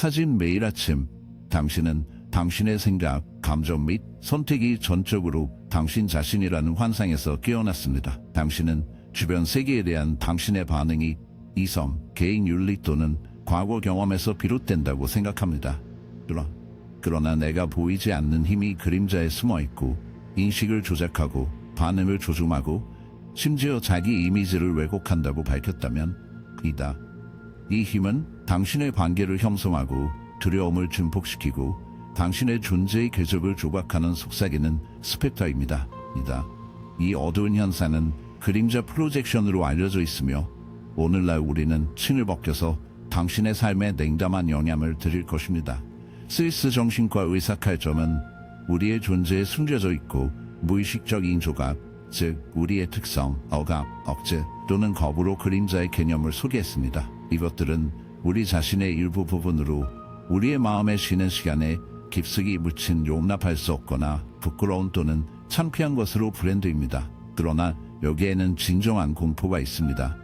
사진 매일 아침 당신은 당신의 생각, 감정 및 선택이 전적으로 당신 자신이라는 환상에서 깨어났습니다. 당신은 주변 세계에 대한 당신의 반응이 이성, 개인 윤리 또는 과거 경험에서 비롯된다고 생각합니다. 그러나 내가 보이지 않는 힘이 그림자에 숨어있고 인식을 조작하고 반응을 조종하고 심지어 자기 이미지를 왜곡한다고 밝혔다면 이 힘은 당신의 관계를 형성하고 두려움을 증폭시키고 당신의 존재의 궤적을 조각하는 속삭이는 스펙터입니다. 이 어두운 현상은 그림자 프로젝션으로 알려져 있으며 오늘날 우리는 층을 벗겨서 당신의 삶에 냉담한 영향을 드릴 것입니다. 스위스 정신과 의사 칼점은 우리의 존재에 숨겨져 있고 무의식적인 조각, 즉 우리의 특성, 억압, 억제 또는 거부로 그림자의 개념을 소개했습니다. 이것들은 우리 자신의 일부 부분으로 우리의 마음에 쉬는 시간에 깊숙이 묻힌 용납할 수 없거나 부끄러운 또는 창피한 것으로 브랜드입니다. 그러나 여기에는 진정한 공포가 있습니다.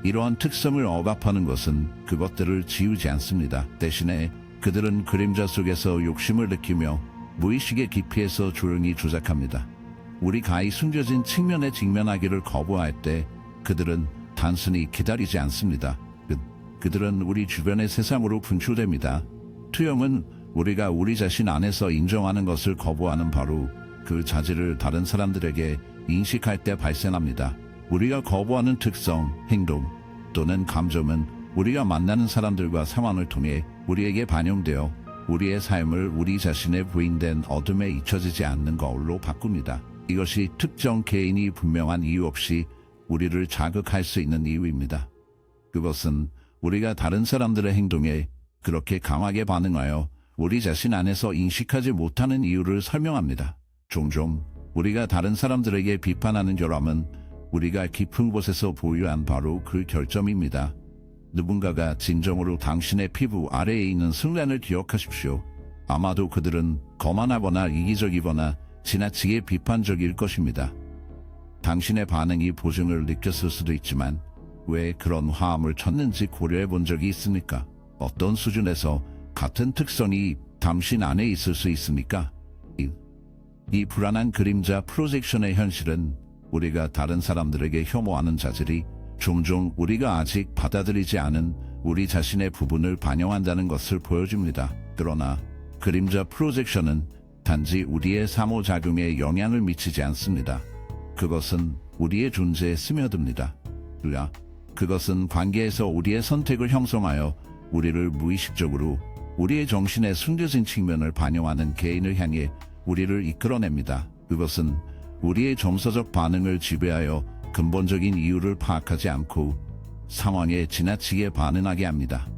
이러한 특성을 억압하는 것은 그것들을 지우지 않습니다. 대신에 그들은 그림자 속에서 욕심을 느끼며 무의식의 깊이에서 조용히 조작합니다. 우리가 이 숨겨진 측면에 직면하기를 거부할 때 그들은 단순히 기다리지 않습니다. 그들은 우리 주변의 세상으로 분출됩니다. 투영은 우리가 우리 자신 안에서 인정하는 것을 거부하는 바로 그 자질을 다른 사람들에게 인식할 때 발생합니다. 우리가 거부하는 특성, 행동 또는 감정은 우리가 만나는 사람들과 상황을 통해 우리에게 반영되어 우리의 삶을 우리 자신의 부인된 어둠에 잊혀지지 않는 거울로 바꿉니다. 이것이 특정 개인이 분명한 이유 없이 우리를 자극할 수 있는 이유입니다. 그것은 우리가 다른 사람들의 행동에 그렇게 강하게 반응하여 우리 자신 안에서 인식하지 못하는 이유를 설명합니다. 종종 우리가 다른 사람들에게 비판하는 결함은 우리가 깊은 곳에서 보유한 바로 그 결점입니다. 누군가가 진정으로 당신의 피부 아래에 있는 순간을 기억하십시오. 아마도 그들은 거만하거나 이기적이거나 지나치게 비판적일 것입니다. 당신의 반응이 보증을 느꼈을 수도 있지만 왜 그런 화음을 쳤는지 고려해 본 적이 있습니까? 어떤 수준에서 같은 특성이 당신 안에 있을 수 있습니까? 이 불안한 그림자 프로젝션의 현실은 우리가 다른 사람들에게 혐오하는 자질이 종종 우리가 아직 받아들이지 않은 우리 자신의 부분을 반영한다는 것을 보여줍니다. 그러나 그림자 프로젝션은 단지 우리의 상호작용에 영향을 미치지 않습니다. 그것은 우리의 존재에 스며듭니다. 그것은 관계에서 우리의 선택을 형성하여 우리를 무의식적으로 우리의 정신의 숨겨진 측면을 반영하는 개인을 향해 우리를 이끌어냅니다. 그것은 우리의 정서적 반응을 지배하여 근본적인 이유를 파악하지 않고 상황에 지나치게 반응하게 합니다.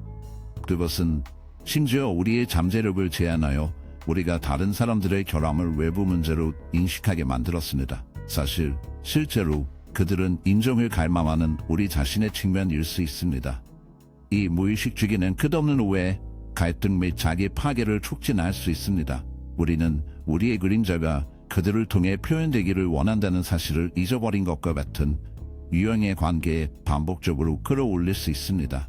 그것은 심지어 우리의 잠재력을 제한하여 우리가 다른 사람들의 결함을 외부 문제로 인식하게 만들었습니다. 실제로 그들은 인정을 갈망하는 우리 자신의 측면일 수 있습니다. 이 무의식 주기는 끝없는 오해, 갈등 및 자기 파괴를 촉진할 수 있습니다. 우리는 우리의 그림자가 그들을 통해 표현되기를 원한다는 사실을 잊어버린 것과 같은 유형의 관계에 반복적으로 끌어올릴 수 있습니다.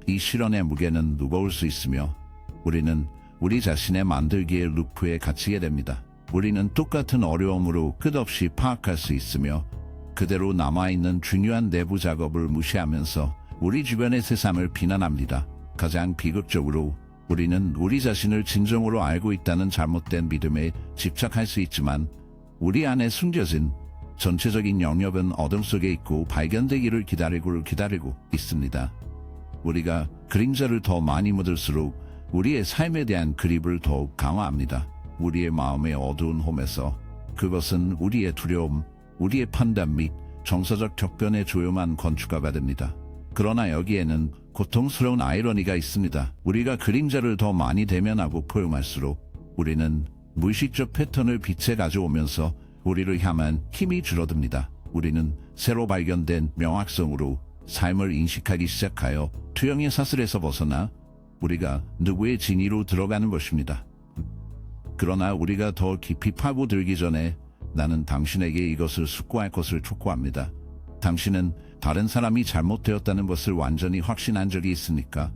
이 실현의 무게는 무거울 수 있으며 우리는 우리 자신의 만들기의 루프에 갇히게 됩니다. 우리는 똑같은 어려움으로 끝없이 파악할 수 있으며 그대로 남아있는 중요한 내부 작업을 무시하면서 우리 주변의 세상을 비난합니다. 가장 비극적으로 우리는 우리 자신을 진정으로 알고 있다는 잘못된 믿음에 집착할 수 있지만 우리 안에 숨겨진 전체적인 영역은 어둠 속에 있고 발견되기를 기다리고 있습니다. 우리가 그림자를 더 많이 묻을수록 우리의 삶에 대한 그립을 더욱 강화합니다. 우리의 마음의 어두운 홈에서 그것은 우리의 두려움, 우리의 판단 및 정서적 격변의 조용한 건축가가 됩니다. 그러나 여기에는 고통스러운 아이러니가 있습니다. 우리가 그림자를 더 많이 대면하고 포용할수록 우리는 무의식적 패턴을 빛에 가져오면서 우리를 향한 힘이 줄어듭니다. 우리는 새로 발견된 명확성으로 삶을 인식하기 시작하여 투영의 사슬에서 벗어나 우리가 누구의 진위로 들어가는 것입니다. 그러나 우리가 더 깊이 파고들기 전에 나는 당신에게 이것을 숙고할 것을 촉구합니다. 당신은 다른 사람이 잘못되었다는 것을 완전히 확신한 적이 있습니까?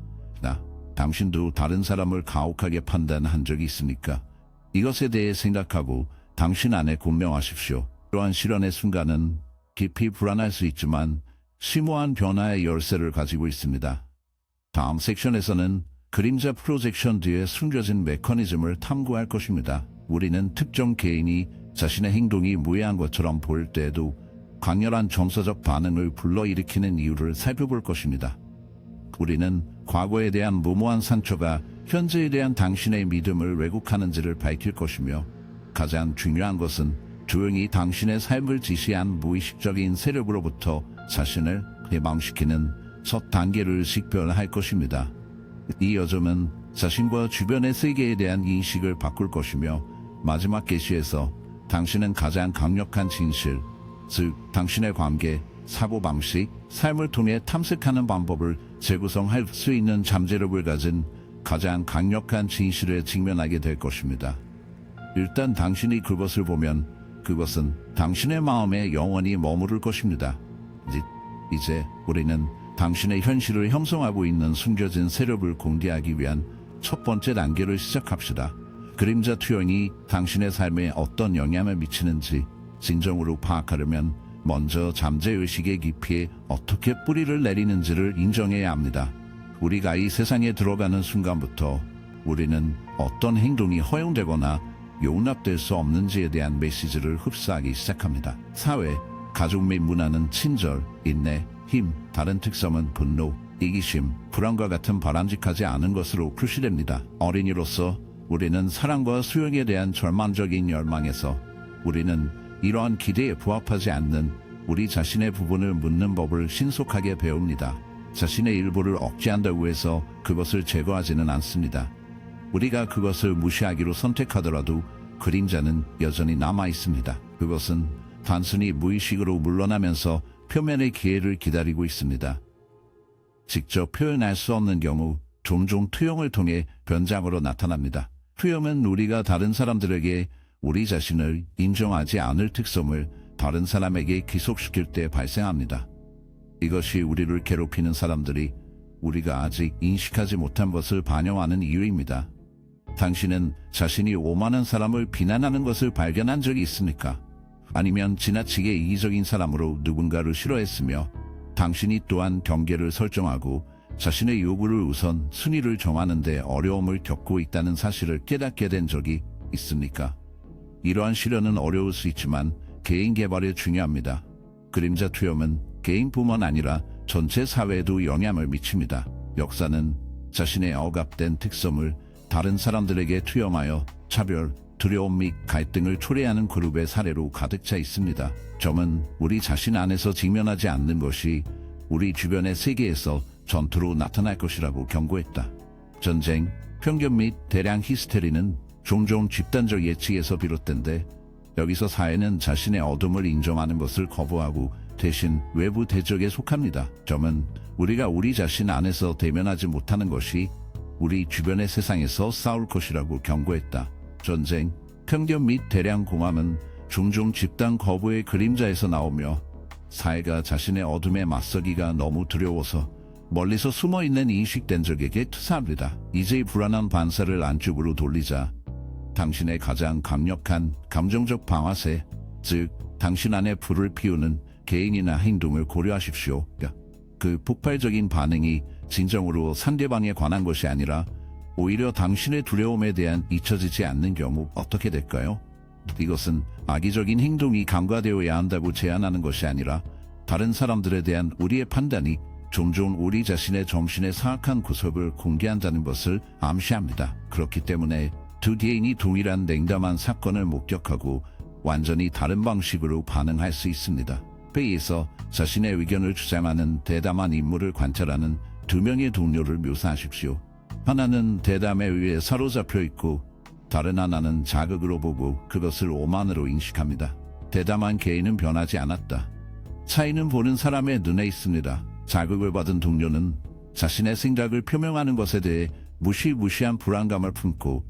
당신도 다른 사람을 가혹하게 판단한 적이 있습니까? 이것에 대해 생각하고 당신 안에 군명하십시오. 이러한 실현의 순간은 깊이 불안할 수 있지만 심오한 변화의 열쇠를 가지고 있습니다. 다음 섹션에서는 그림자 프로젝션 뒤에 숨겨진 메커니즘을 탐구할 것입니다. 우리는 특정 개인이 자신의 행동이 무해한 것처럼 보일 때에도 강렬한 정서적 반응을 불러일으키는 이유를 살펴볼 것입니다. 우리는 과거에 대한 무모한 상처가 현재에 대한 당신의 믿음을 왜곡하는지를 밝힐 것이며, 가장 중요한 것은 조용히 당신의 삶을 지시한 무의식적인 세력으로부터 자신을 해방시키는 첫 단계를 식별할 것입니다. 이 여점은 자신과 주변의 세계에 대한 인식을 바꿀 것이며, 마지막 계시에서 당신은 가장 강력한 진실, 즉 당신의 관계, 사고방식, 삶을 통해 탐색하는 방법을 재구성할 수 있는 잠재력을 가진 가장 강력한 진실에 직면하게 될 것입니다. 일단 당신이 그것을 보면 그것은 당신의 마음에 영원히 머무를 것입니다. 이제 우리는 당신의 현실을 형성하고 있는 숨겨진 세력을 공개하기 위한 첫 번째 단계를 시작합시다. 그림자 투영이 당신의 삶에 어떤 영향을 미치는지 진정으로 파악하려면 먼저 잠재의식의 깊이에 어떻게 뿌리를 내리는지를 인정해야 합니다. 우리가 이 세상에 들어가는 순간부터 우리는 어떤 행동이 허용되거나 용납될 수 없는지에 대한 메시지를 흡수하기 시작합니다. 사회, 가족 및 문화는 친절, 인내, 힘, 다른 특성은 분노, 이기심, 불안과 같은 바람직하지 않은 것으로 표시됩니다. 어린이로서 우리는 사랑과 수용에 대한 절망적인 열망에서 우리는 이러한 기대에 부합하지 않는 우리 자신의 부분을 묻는 법을 신속하게 배웁니다. 자신의 일부를 억제한다고 해서 그것을 제거하지는 않습니다. 우리가 그것을 무시하기로 선택하더라도 그림자는 여전히 남아 있습니다. 그것은 단순히 무의식으로 물러나면서 표면의 기회를 기다리고 있습니다. 직접 표현할 수 없는 경우 종종 투영을 통해 변장으로 나타납니다. 투영은 우리가 다른 사람들에게 우리 자신을 인정하지 않을 특성을 다른 사람에게 기속시킬 때 발생합니다. 이것이 우리를 괴롭히는 사람들이 우리가 아직 인식하지 못한 것을 반영하는 이유입니다. 당신은 자신이 오만한 사람을 비난하는 것을 발견한 적이 있습니까? 아니면 지나치게 이기적인 사람으로 누군가를 싫어했으며 당신이 또한 경계를 설정하고 자신의 요구를 우선 순위를 정하는 데 어려움을 겪고 있다는 사실을 깨닫게 된 적이 있습니까? 이러한 실현은 어려울 수 있지만 개인 개발에 중요합니다. 그림자 투영은 개인뿐만 아니라 전체 사회에도 영향을 미칩니다. 역사는 자신의 억압된 특성을 다른 사람들에게 투영하여 차별, 두려움 및 갈등을 초래하는 그룹의 사례로 가득 차 있습니다. 점은 우리 자신 안에서 직면하지 않는 것이 우리 주변의 세계에서 전투로 나타날 것이라고 경고했다. 전쟁, 편견 및 대량 히스테리는 종종 집단적 예측에서 비롯된데, 여기서 사회는 자신의 어둠을 인정하는 것을 거부하고 대신 외부 대적에 속합니다. 점은 우리가 우리 자신 안에서 대면하지 못하는 것이 우리 주변의 세상에서 싸울 것이라고 경고했다. 전쟁, 편견 및 대량 공함은 종종 집단 거부의 그림자에서 나오며 사회가 자신의 어둠에 맞서기가 너무 두려워서 멀리서 숨어있는 인식된 적에게 투사합니다. 이제 이 불안한 반사를 안쪽으로 돌리자 당신의 가장 강력한 감정적 방아쇠, 즉 당신 안에 불을 피우는 개인이나 행동을 고려하십시오. 그 폭발적인 반응이 진정으로 상대방에 관한 것이 아니라 오히려 당신의 두려움에 대한 잊혀지지 않는 경우 어떻게 될까요? 이것은 악의적인 행동이 간과되어야 한다고 제안하는 것이 아니라 다른 사람들에 대한 우리의 판단이 종종 우리 자신의 정신의 사악한 구석을 공개한다는 것을 암시합니다. 그렇기 때문에 두 개인이 동일한 냉담한 사건을 목격하고 완전히 다른 방식으로 반응할 수 있습니다. 회의에서 자신의 의견을 주장하는 대담한 인물을 관찰하는 두 명의 동료를 묘사하십시오. 하나는 대담에 의해 사로잡혀 있고 다른 하나는 자극으로 보고 그것을 오만으로 인식합니다. 대담한 개인은 변하지 않았다. 차이는 보는 사람의 눈에 있습니다. 자극을 받은 동료는 자신의 생각을 표명하는 것에 대해 무시무시한 불안감을 품고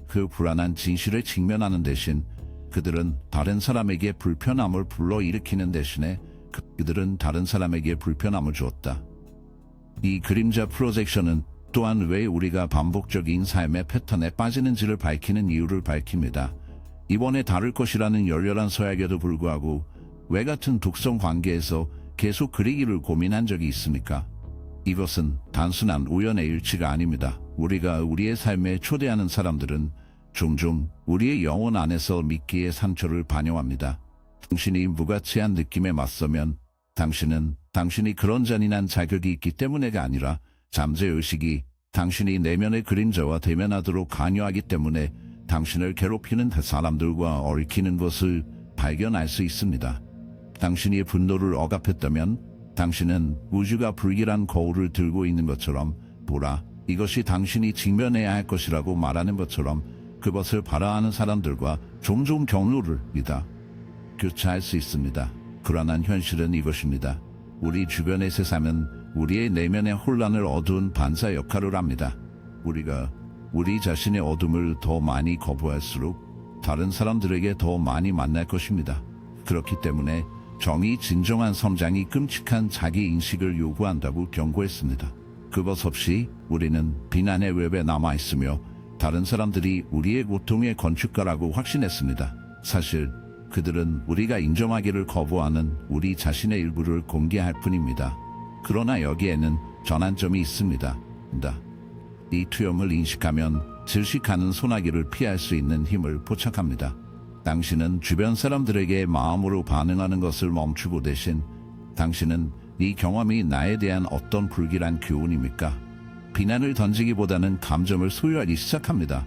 그 불안한 진실에 직면하는 대신 그들은 다른 사람에게 불편함을 불러일으키는 대신에 그들은 다른 사람에게 불편함을 주었다. 이 그림자 프로젝션은 또한 왜 우리가 반복적인 삶의 패턴에 빠지는지를 밝히는 이유를 밝힙니다. 이번에 다를 것이라는 열렬한 서약에도 불구하고 왜 같은 독성 관계에서 계속 그리기를 고민한 적이 있습니까? 이것은 단순한 우연의 일치가 아닙니다. 우리가 우리의 삶에 초대하는 사람들은 종종 우리의 영혼 안에서 미끼의 상처를 반영합니다. 당신이 무가치한 느낌에 맞서면 당신은 당신이 그런 잔인한 자격이 있기 때문에가 아니라 잠재의식이 당신이 내면의 그림자와 대면하도록 관여하기 때문에 당신을 괴롭히는 사람들과 얽히는 것을 발견할 수 있습니다. 당신이 분노를 억압했다면 당신은 우주가 불길한 거울을 들고 있는 것처럼 보라, 이것이 당신이 직면해야 할 것이라고 말하는 것처럼 그것을 바라하는 사람들과 종종 경로를 교차할 수 있습니다. 그러나 현실은 이것입니다. 우리 주변의 세상은 우리의 내면의 혼란을 어두운 반사 역할을 합니다. 우리가 우리 자신의 어둠을 더 많이 거부할수록 다른 사람들에게 더 많이 만날 것입니다. 그렇기 때문에 정의 진정한 성장이 끔찍한 자기인식을 요구한다고 경고했습니다. 그것 없이 우리는 비난의 웹에 남아있으며 다른 사람들이 우리의 고통의 건축가라고 확신했습니다. 사실 그들은 우리가 인정하기를 거부하는 우리 자신의 일부를 공개할 뿐입니다. 그러나 여기에는 전환점이 있습니다. 이 투영을 인식하면 질식하는 소나기를 피할 수 있는 힘을 포착합니다. 당신은 주변 사람들에게 마음으로 반응하는 것을 멈추고 대신 당신은 이 경험이 나에 대한 어떤 불길한 교훈입니까? 비난을 던지기보다는 감정을 소유하기 시작합니다.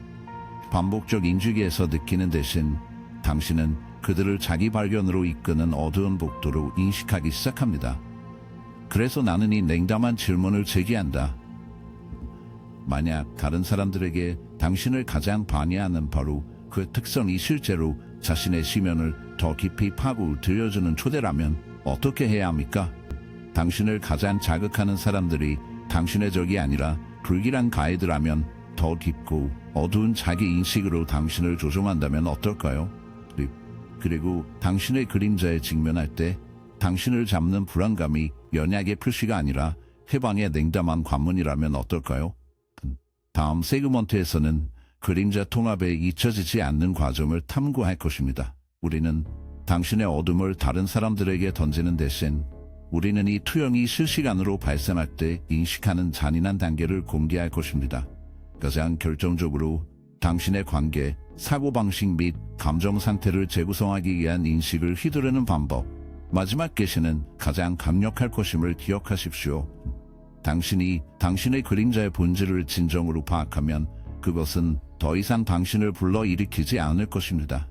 반복적 인식에서 느끼는 대신 당신은 그들을 자기 발견으로 이끄는 어두운 복도로 인식하기 시작합니다. 그래서 나는 이 냉담한 질문을 제기한다. 만약 다른 사람들에게 당신을 가장 반해하는 바로 그 특성이 실제로 자신의 시면을 더 깊이 파고 들려주는 초대라면 어떻게 해야 합니까? 당신을 가장 자극하는 사람들이 당신의 적이 아니라 불길한 가이드라면 더 깊고 어두운 자기 인식으로 당신을 조종한다면 어떨까요? 그리고 당신의 그림자에 직면할 때 당신을 잡는 불안감이 연약의 표시가 아니라 해방의 냉담한 관문이라면 어떨까요? 다음 세그먼트에서는 그림자 통합에 잊혀지지 않는 과정을 탐구할 것입니다. 우리는 당신의 어둠을 다른 사람들에게 던지는 대신 우리는 이 투영이 실시간으로 발생할 때 인식하는 잔인한 단계를 공개할 것입니다. 가장 결정적으로 당신의 관계, 사고방식 및 감정 상태를 재구성하기 위한 인식을 휘두르는 방법. 마지막 계시는 가장 강력할 것임을 기억하십시오. 당신이 당신의 그림자의 본질을 진정으로 파악하면 그것은 더 이상 당신을 불러일으키지 않을 것입니다.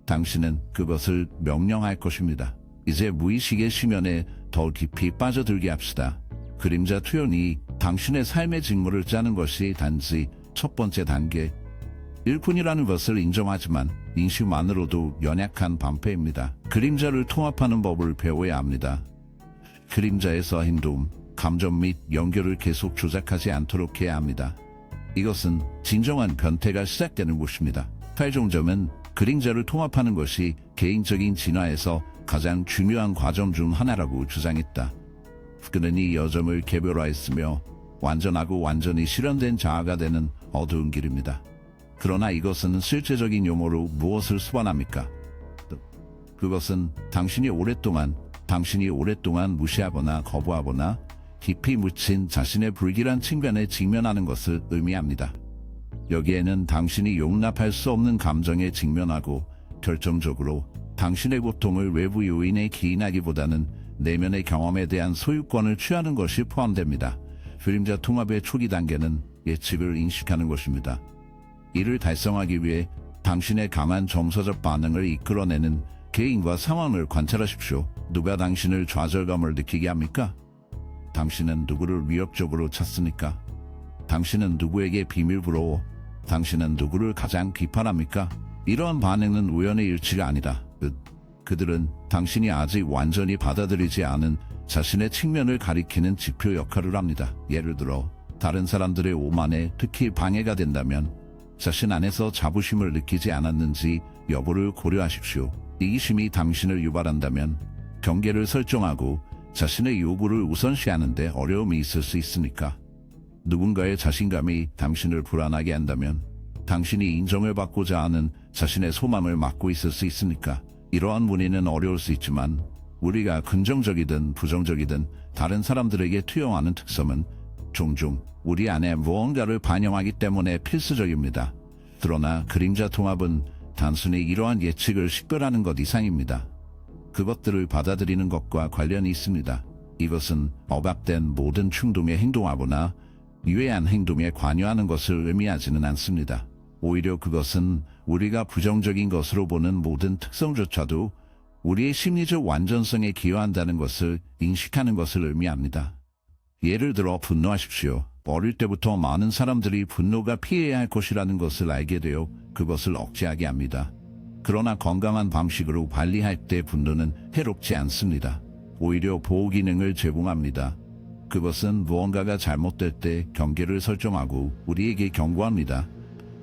당신은 그것을 명령할 것입니다. 이제 무의식의 심연에 더 깊이 빠져들게 합시다. 그림자 투영이 당신의 삶의 직무를 짜는 것이 단지 첫 번째 단계, 일꾼이라는 것을 인정하지만 인식만으로도 연약한 반패입니다. 그림자를 통합하는 법을 배워야 합니다. 그림자에서 행동, 감정 및 연결을 계속 조작하지 않도록 해야 합니다. 이것은 진정한 변태가 시작되는 곳입니다. 최종점은 그림자를 통합하는 것이 개인적인 진화에서 가장 중요한 과정 중 하나라고 주장했다. 그는 이 여정을 개별화했으며 완전하고 완전히 실현된 자아가 되는 어두운 길입니다. 그러나 이것은 실제적인 용어로 무엇을 수반합니까? 그것은 당신이 오랫동안 무시하거나 거부하거나 깊이 묻힌 자신의 불길한 측면에 직면하는 것을 의미합니다. 여기에는 당신이 용납할 수 없는 감정에 직면하고 결정적으로 당신의 고통을 외부 요인에 기인하기보다는 내면의 경험에 대한 소유권을 취하는 것이 포함됩니다. 그림자 통합의 초기 단계는 예측을 인식하는 것입니다. 이를 달성하기 위해 당신의 강한 정서적 반응을 이끌어내는 개인과 상황을 관찰하십시오. 누가 당신을 좌절감을 느끼게 합니까? 당신은 누구를 위협적으로 찾습니까? 당신은 누구에게 비밀부러워? 당신은 누구를 가장 비판합니까? 이러한 반응은 우연의 일치가 아니다. 그들은 당신이 아직 완전히 받아들이지 않은 자신의 측면을 가리키는 지표 역할을 합니다. 예를 들어 다른 사람들의 오만에 특히 방해가 된다면 자신 안에서 자부심을 느끼지 않았는지 여부를 고려하십시오. 이기심이 당신을 유발한다면 경계를 설정하고 자신의 요구를 우선시하는 데 어려움이 있을 수 있으니까. 누군가의 자신감이 당신을 불안하게 한다면 당신이 인정을 받고자 하는 자신의 소망을 막고 있을 수 있습니까? 이러한 문의는 어려울 수 있지만 우리가 긍정적이든 부정적이든 다른 사람들에게 투영하는 특성은 종종 우리 안에 무언가를 반영하기 때문에 필수적입니다. 그러나 그림자 통합은 단순히 이러한 예측을 식별하는 것 이상입니다. 그것들을 받아들이는 것과 관련이 있습니다. 이것은 억압된 모든 충동에 행동하거나 유해한 행동에 관여하는 것을 의미하지는 않습니다. 오히려 그것은 우리가 부정적인 것으로 보는 모든 특성조차도 우리의 심리적 완전성에 기여한다는 것을 인식하는 것을 의미합니다. 예를 들어 분노하십시오. 어릴 때부터 많은 사람들이 분노가 피해야 할 것이라는 것을 알게 되어 그것을 억제하게 합니다. 그러나 건강한 방식으로 관리할 때 분노는 해롭지 않습니다. 오히려 보호 기능을 제공합니다. 그것은 무언가가 잘못될 때 경계를 설정하고 우리에게 경고합니다.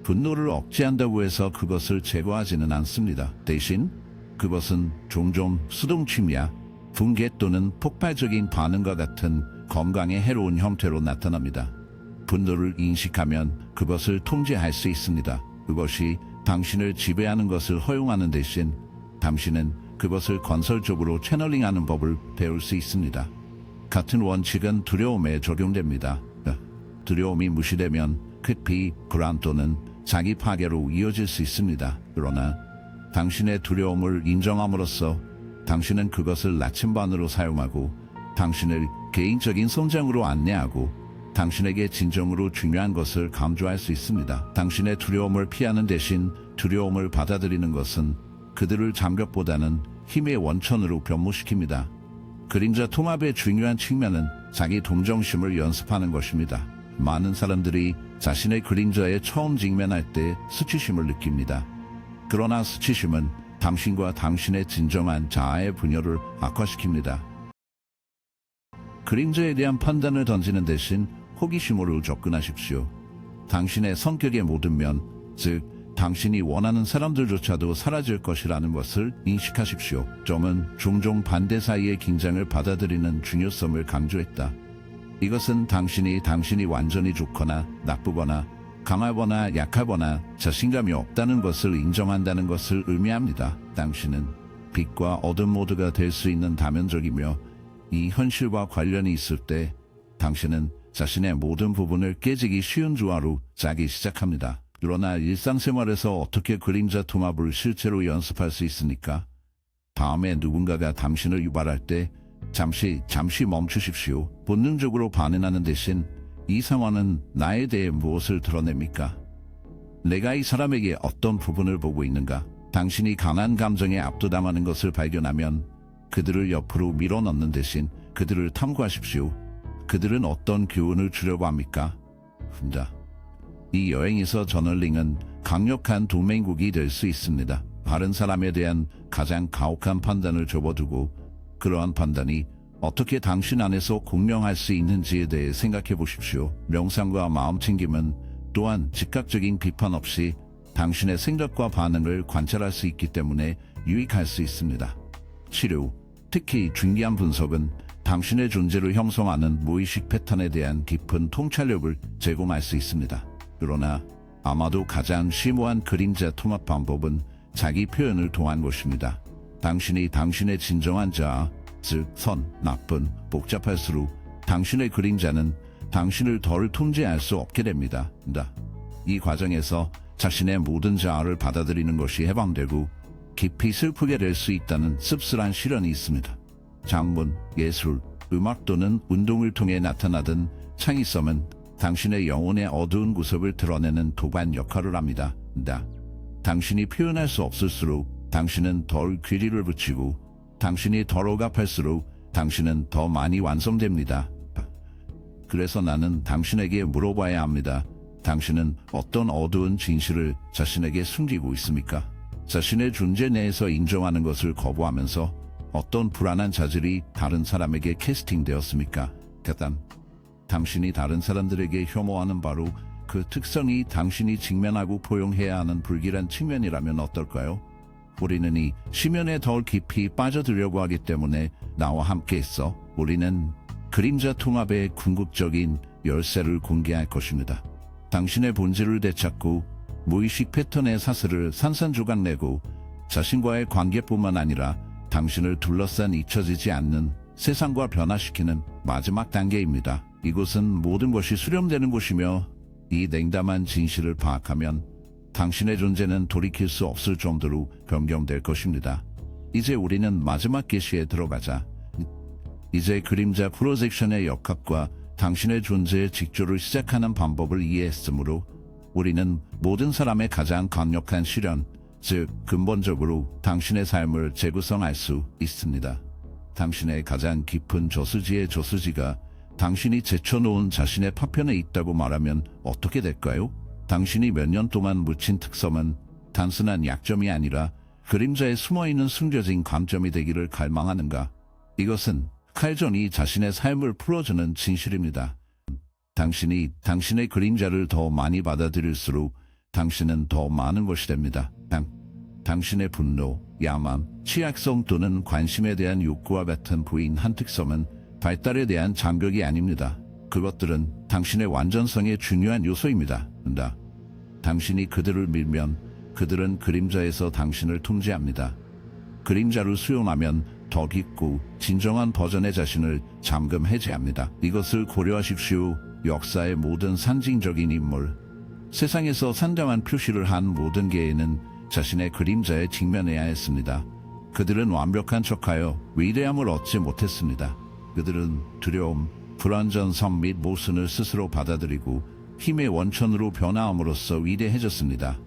분노를 억제한다고 해서 그것을 제거하지는 않습니다. 대신 그것은 종종 수동침야, 붕괴 또는 폭발적인 반응과 같은 건강에 해로운 형태로 나타납니다. 분노를 인식하면 그것을 통제할 수 있습니다. 그것이 당신을 지배하는 것을 허용하는 대신 당신은 그것을 건설적으로 채널링하는 법을 배울 수 있습니다. 같은 원칙은 두려움에 적용됩니다. 두려움이 무시되면 급히 불안 또는 자기 파괴로 이어질 수 있습니다. 그러나 당신의 두려움을 인정함으로써 당신은 그것을 나침반으로 사용하고 당신을 개인적인 성장으로 안내하고 당신에게 진정으로 중요한 것을 강조할 수 있습니다. 당신의 두려움을 피하는 대신 두려움을 받아들이는 것은 그들을 장벽보다는 힘의 원천으로 변모시킵니다. 그림자 통합의 중요한 측면은 자기 동정심을 연습하는 것입니다. 많은 사람들이 자신의 그림자에 처음 직면할 때 수치심을 느낍니다. 그러나 수치심은 당신과 당신의 진정한 자아의 분열을 악화시킵니다. 그림자에 대한 판단을 던지는 대신 호기심으로 접근하십시오. 당신의 성격의 모든 면, 즉 당신이 원하는 사람들조차도 사라질 것이라는 것을 인식하십시오. 점은 종종 반대 사이의 긴장을 받아들이는 중요성을 강조했다. 이것은 당신이 완전히 좋거나 나쁘거나 강하거나 약하거나 자신감이 없다는 것을 인정한다는 것을 의미합니다. 당신은 빛과 어둠 모두가 될 수 있는 다면적이며 이 현실과 관련이 있을 때 당신은 자신의 모든 부분을 깨지기 쉬운 조화로 짜기 시작합니다. 그러나 일상생활에서 어떻게 그림자 통합을 실제로 연습할 수 있습니까? 다음에 누군가가 당신을 유발할 때 잠시 멈추십시오. 본능적으로 반응하는 대신 이 상황은 나에 대해 무엇을 드러냅니까? 내가 이 사람에게 어떤 부분을 보고 있는가? 당신이 강한 감정에 압도당하는 것을 발견하면 그들을 옆으로 밀어넣는 대신 그들을 탐구하십시오. 그들은 어떤 교훈을 주려고 합니까? 이 여행에서 저널링은 강력한 동맹국이 될 수 있습니다. 다른 사람에 대한 가장 가혹한 판단을 접어두고 그러한 판단이 어떻게 당신 안에서 공명할 수 있는지에 대해 생각해 보십시오. 명상과 마음챙김은 또한 즉각적인 비판 없이 당신의 생각과 반응을 관찰할 수 있기 때문에 유익할 수 있습니다. 치료, 특히 중요한 분석은 당신의 존재를 형성하는 무의식 패턴에 대한 깊은 통찰력을 제공할 수 있습니다. 그러나 아마도 가장 심오한 그림자 통합 방법은 자기 표현을 통한 것입니다. 당신이 당신의 진정한 자아, 즉 선, 나쁜, 복잡할수록 당신의 그림자는 당신을 덜 통제할 수 없게 됩니다. 이 과정에서 자신의 모든 자아를 받아들이는 것이 해방되고 깊이 슬프게 될 수 있다는 씁쓸한 실현이 있습니다. 장문, 예술, 음악 또는 운동을 통해 나타나던 창의성은 당신의 영혼의 어두운 구석을 드러내는 도관 역할을 합니다. 당신이 표현할 수 없을수록 당신은 덜 귀리를 붙이고 당신이 덜 억압할수록 당신은 더 많이 완성됩니다. 그래서 나는 당신에게 물어봐야 합니다. 당신은 어떤 어두운 진실을 자신에게 숨기고 있습니까? 자신의 존재 내에서 인정하는 것을 거부하면서 어떤 불안한 자질이 다른 사람에게 캐스팅되었습니까? 당신이 다른 사람들에게 혐오하는 바로 그 특성이 당신이 직면하고 포용해야 하는 불길한 측면이라면 어떨까요? 우리는 이 심연에 더 깊이 빠져들려고 하기 때문에 나와 함께 있어 우리는 그림자 통합의 궁극적인 열쇠를 공개할 것입니다. 당신의 본질을 되찾고 무의식 패턴의 사슬을 산산조각내고 자신과의 관계뿐만 아니라 당신을 둘러싼 잊혀지지 않는 세상과 변화시키는 마지막 단계입니다. 이곳은 모든 것이 수렴되는 곳이며 이 냉담한 진실을 파악하면 당신의 존재는 돌이킬 수 없을 정도로 변경될 것입니다. 이제 우리는 마지막 계시에 들어가자. 이제 그림자 프로젝션의 역학과 당신의 존재의 직조를 시작하는 방법을 이해했으므로 우리는 모든 사람의 가장 강력한 시련, 즉 근본적으로 당신의 삶을 재구성할 수 있습니다. 당신의 가장 깊은 저수지의 저수지가 당신이 제쳐놓은 자신의 파편에 있다고 말하면 어떻게 될까요? 당신이 몇 년 동안 묻힌 특성은 단순한 약점이 아니라 그림자에 숨어있는 숨겨진 감점이 되기를 갈망하는가? 이것은 칼전이 자신의 삶을 풀어주는 진실입니다. 당신이 당신의 그림자를 더 많이 받아들일수록 당신은 더 많은 것이 됩니다. 당신의 분노, 야망, 취약성 또는 관심에 대한 욕구와 같은 부인 한 특성은 발달에 대한 장벽이 아닙니다. 그것들은 당신의 완전성의 중요한 요소입니다. 당신이 그들을 밀면 그들은 그림자에서 당신을 통제합니다. 그림자를 수용하면 더 깊고 진정한 버전의 자신을 잠금 해제합니다. 이것을 고려하십시오. 역사의 모든 상징적인 인물, 세상에서 상당한 표시를 한 모든 개인은 자신의 그림자에 직면해야 했습니다. 그들은 완벽한 척하여 위대함을 얻지 못했습니다. 그들은 두려움, 불완전성 및 모순을 스스로 받아들이고 힘의 원천으로 변화함으로써 위대해졌습니다.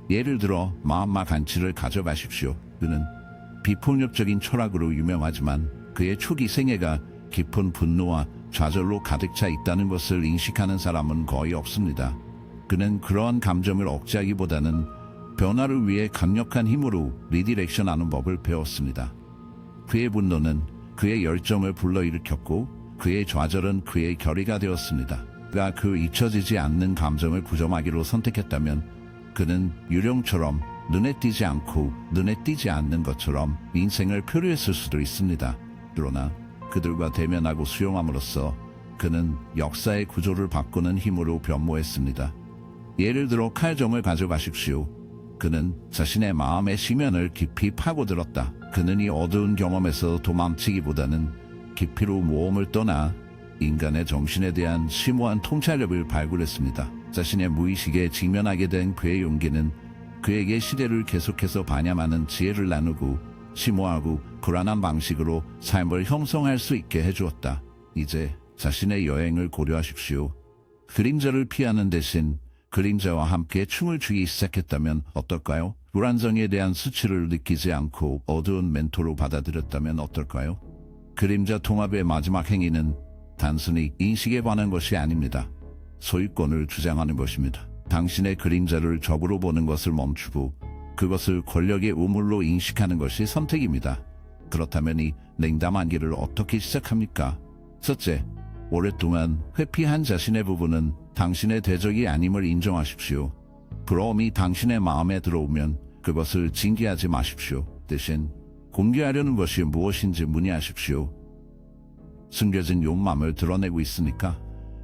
예를 들어 마하마 간치를 가져가십시오. 그는 비폭력적인 철학으로 유명하지만 그의 초기 생애가 깊은 분노와 좌절로 가득 차 있다는 것을 인식하는 사람은 거의 없습니다. 그는 그러한 감정을 억제하기보다는 변화를 위해 강력한 힘으로 리디렉션하는 법을 배웠습니다. 그의 분노는 그의 열정을 불러일으켰고 그의 좌절은 그의 결의가 되었습니다. 그가 그 잊혀지지 않는 감정을 구점하기로 선택했다면 그는 유령처럼 눈에 띄지 않고 눈에 띄지 않는 것처럼 인생을 표류했을 수도 있습니다. 그러나 그들과 대면하고 수용함으로써 그는 역사의 구조를 바꾸는 힘으로 변모했습니다. 예를 들어 칼정을 가져가십시오. 그는 자신의 마음의 심연을 깊이 파고들었다. 그는 이 어두운 경험에서 도망치기보다는 깊이로 모험을 떠나 인간의 정신에 대한 심오한 통찰력을 발굴했습니다. 자신의 무의식에 직면하게 된 그의 용기는 그에게 시대를 계속해서 반영하는 지혜를 나누고 심오하고 불안한 방식으로 삶을 형성할 수 있게 해주었다. 이제 자신의 여행을 고려하십시오. 그림자를 피하는 대신 그림자와 함께 춤을 추기 시작했다면 어떨까요? 불안정에 대한 수치를 느끼지 않고 어두운 멘토로 받아들였다면 어떨까요? 그림자 통합의 마지막 행위는 단순히 인식에 관한 것이 아닙니다. 소유권을 주장하는 것입니다. 당신의 그림자를 적으로 보는 것을 멈추고 그것을 권력의 우물로 인식하는 것이 선택입니다. 그렇다면 이 냉담한 길을 어떻게 시작합니까? 첫째, 오랫동안 회피한 자신의 부분은 당신의 대적이 아님을 인정하십시오. 부러움이 당신의 마음에 들어오면 그것을 징계하지 마십시오. 대신 공개하려는 것이 무엇인지 문의하십시오. 숨겨진 욕망을 드러내고 있으니까?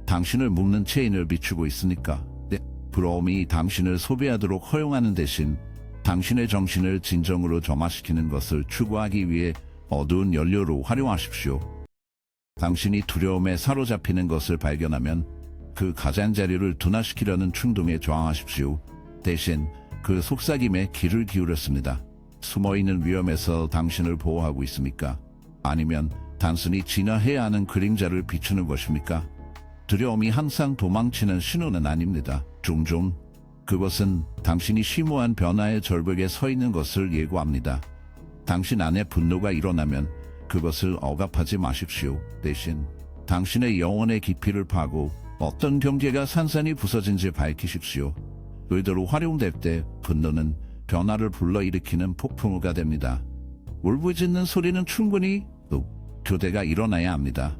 당신을 묶는 체인을 비추고 있으니까? 네. 부러움이 당신을 소비하도록 허용하는 대신 당신의 정신을 진정으로 점화시키는 것을 추구하기 위해 어두운 연료로 활용하십시오. 당신이 두려움에 사로잡히는 것을 발견하면 그 가장자리를 둔화시키려는 충동에 저항하십시오. 대신 그 속삭임에 귀를 기울였습니다. 숨어있는 위험에서 당신을 보호하고 있습니까? 아니면 단순히 진화해야 하는 그림자를 비추는 것입니까? 두려움이 항상 도망치는 신호는 아닙니다. 종종 그것은 당신이 심오한 변화의 절벽에 서 있는 것을 예고합니다. 당신 안에 분노가 일어나면 그것을 억압하지 마십시오. 대신 당신의 영혼의 깊이를 파고 어떤 경계가 산산이 부서진지 밝히십시오. 의도로 활용될 때 분노는 변화를 불러일으키는 폭풍우가 됩니다. 울부짖는 소리는 충분히 교대가 일어나야 합니다.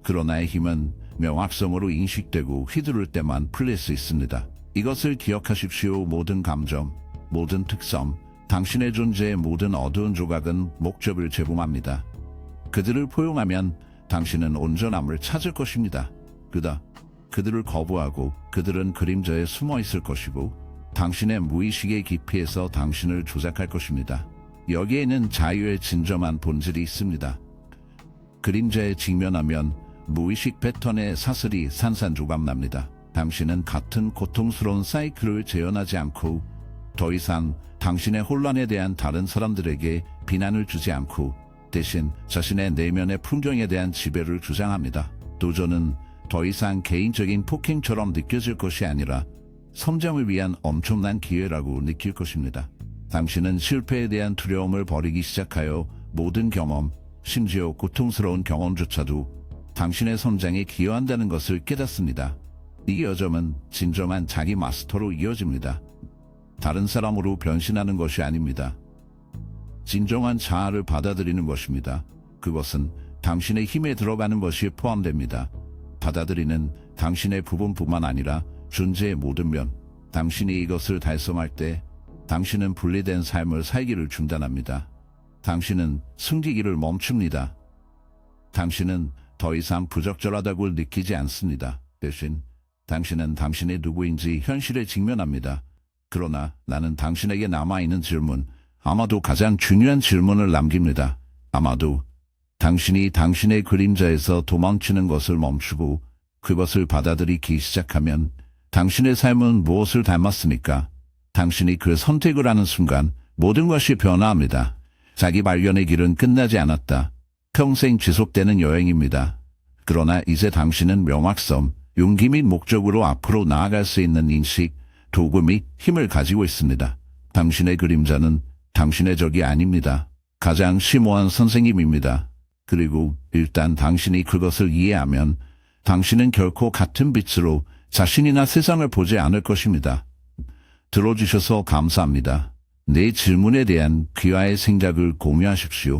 그러나의 힘은 명확성으로 인식되고 휘두를 때만 풀릴 수 있습니다. 이것을 기억하십시오. 모든 감정, 모든 특성, 당신의 존재의 모든 어두운 조각은 목적을 제공합니다. 그들을 포용하면 당신은 온전함을 찾을 것입니다. 그다 그들을 거부하고 그들은 그림자에 숨어 있을 것이고 당신의 무의식의 깊이에서 당신을 조작할 것입니다. 여기에는 자유의 진정한 본질이 있습니다. 그림자에 직면하면 무의식 패턴의 사슬이 산산조각납니다. 당신은 같은 고통스러운 사이클을 재현하지 않고 더 이상 당신의 혼란에 대한 다른 사람들에게 비난을 주지 않고 대신 자신의 내면의 풍경에 대한 지배를 주장합니다. 도전은 더 이상 개인적인 폭행처럼 느껴질 것이 아니라 성장을 위한 엄청난 기회라고 느낄 것입니다. 당신은 실패에 대한 두려움을 버리기 시작하여 모든 경험, 심지어 고통스러운 경험조차도 당신의 성장에 기여한다는 것을 깨닫습니다. 이 여정은 진정한 자기 마스터로 이어집니다. 다른 사람으로 변신하는 것이 아닙니다. 진정한 자아를 받아들이는 것입니다. 그것은 당신의 힘에 들어가는 것이 포함됩니다. 받아들이는 당신의 부분뿐만 아니라 존재의 모든 면. 당신이 이것을 달성할 때 당신은 분리된 삶을 살기를 중단합니다. 당신은 숨기기를 멈춥니다. 당신은 더 이상 부적절하다고 느끼지 않습니다. 대신 당신은 당신의 누구인지 현실에 직면합니다. 그러나 나는 당신에게 남아있는 질문, 아마도 가장 중요한 질문을 남깁니다. 아마도 당신이 당신의 그림자에서 도망치는 것을 멈추고 그것을 받아들이기 시작하면 당신의 삶은 무엇을 닮았습니까? 당신이 그 선택을 하는 순간 모든 것이 변화합니다. 자기 발견의 길은 끝나지 않았다. 평생 지속되는 여행입니다. 그러나 이제 당신은 명확성, 용기 및 목적으로 앞으로 나아갈 수 있는 인식, 도구 및 힘을 가지고 있습니다. 당신의 그림자는 당신의 적이 아닙니다. 가장 심오한 선생님입니다. 그리고 일단 당신이 그것을 이해하면 당신은 결코 같은 빛으로 자신이나 세상을 보지 않을 것입니다. 들어주셔서 감사합니다. 내 질문에 대한 귀하의 생각을 공유하십시오.